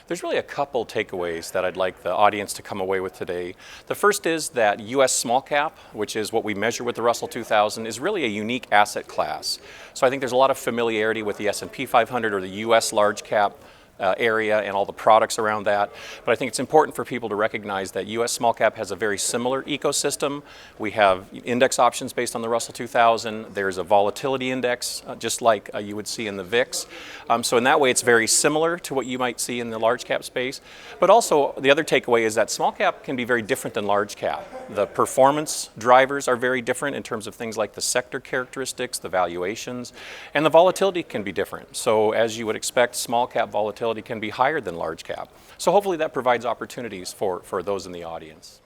There's really a couple takeaways that I'd like the audience to come away with today. The first is that U.S. small cap, which is what we measure with the Russell 2000, is really a unique asset class. So I think there's a lot of familiarity with the S&P 500 or the U.S. large cap area and all the products around that. But I think it's important for people to recognize that U.S. small cap has a very similar ecosystem. We have index options based on the Russell 2000. There's a volatility index, just like you would see in the VIX. So in that way, it's very similar to what you might see in the large cap space. But also, the other takeaway is that small cap can be very different than large cap. The performance drivers are very different in terms of things like the sector characteristics, the valuations, and the volatility can be different. So as you would expect, small cap volatility can be higher than large cap. So hopefully that provides opportunities for those in the audience.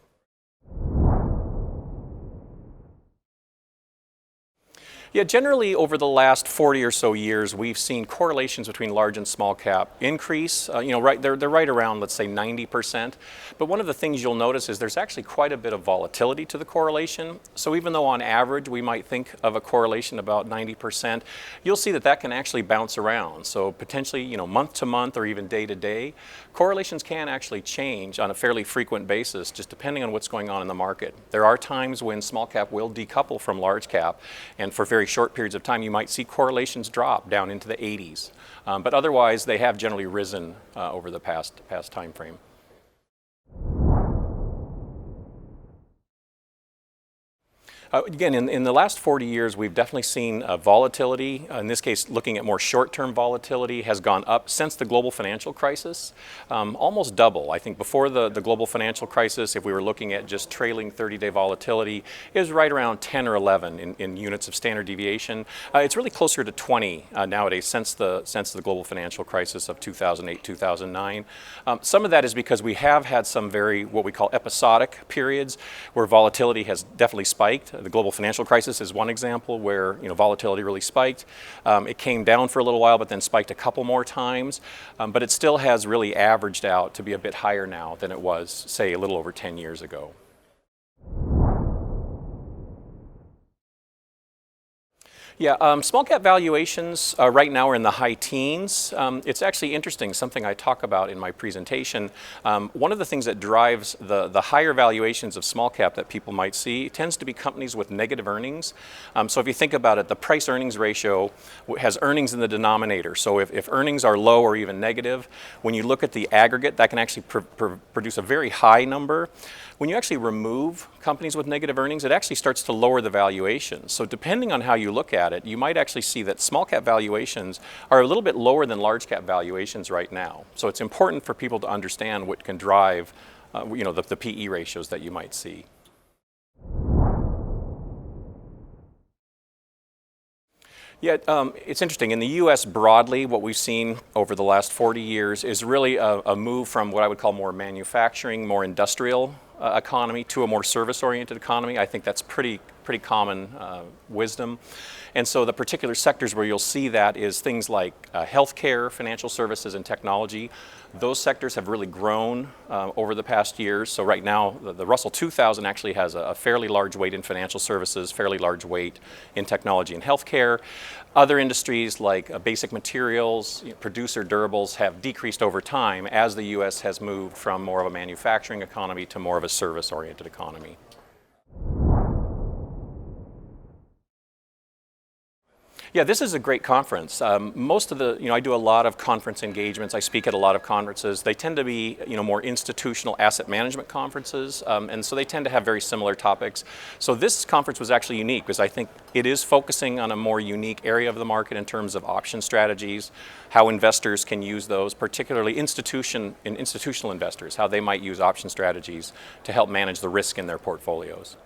Yeah, generally over the last 40 or so years, we've seen correlations between large and small cap increase. They're right around, let's say, 90%. But one of the things you'll notice is there's actually quite a bit of volatility to the correlation. So even though on average we might think of a correlation about 90%, you'll see that that can actually bounce around. So potentially, month to month or even day to day, correlations can actually change on a fairly frequent basis, just depending on what's going on in the market. There are times when small cap will decouple from large cap, and for very short periods of time, you might see correlations drop down into the 80s. But otherwise, they have generally risen over the past time frame. Again, in the last 40 years, we've definitely seen volatility. In this case, looking at more short-term volatility has gone up since the global financial crisis, almost double. I think before the global financial crisis, if we were looking at just trailing 30-day volatility, it was right around 10 or 11 in units of standard deviation. It's really closer to 20 nowadays since the global financial crisis of 2008, 2009. Some of that is because we have had some what we call episodic periods where volatility has definitely spiked. The global financial crisis is one example where volatility really spiked. It came down for a little while, but then spiked a couple more times. But it still has really averaged out to be a bit higher now than it was, say, a little over 10 years ago. Yeah, small cap valuations right now are in the high teens. It's actually interesting, something I talk about in my presentation. One of the things that drives the higher valuations of small cap that people might see tends to be companies with negative earnings. So if you think about it, the price earnings ratio has earnings in the denominator. So if earnings are low or even negative, when you look at the aggregate, that can actually produce a very high number. When you actually remove companies with negative earnings, it actually starts to lower the valuation. So depending on how you look at it, you might actually see that small cap valuations are a little bit lower than large cap valuations right now. So it's important for people to understand what can drive the PE ratios that you might see. Yeah, it's interesting. In the U.S. broadly, what we've seen over the last 40 years is really a move from what I would call more manufacturing, more industrial economy to a more service-oriented economy. I think that's pretty common wisdom. And so the particular sectors where you'll see that is things like healthcare, financial services, and technology. Those sectors have really grown over the past years. So right now, the Russell 2000 actually has a fairly large weight in financial services, fairly large weight in technology and healthcare. Other industries like basic materials, producer durables have decreased over time as the U.S. has moved from more of a manufacturing economy to more of a service-oriented economy. Yeah, this is a great conference. Most of I do a lot of conference engagements. I speak at a lot of conferences. They tend to be, more institutional asset management conferences, and so they tend to have very similar topics. So this conference was actually unique because I think it is focusing on a more unique area of the market in terms of option strategies, how investors can use those, particularly institutional investors, how they might use option strategies to help manage the risk in their portfolios.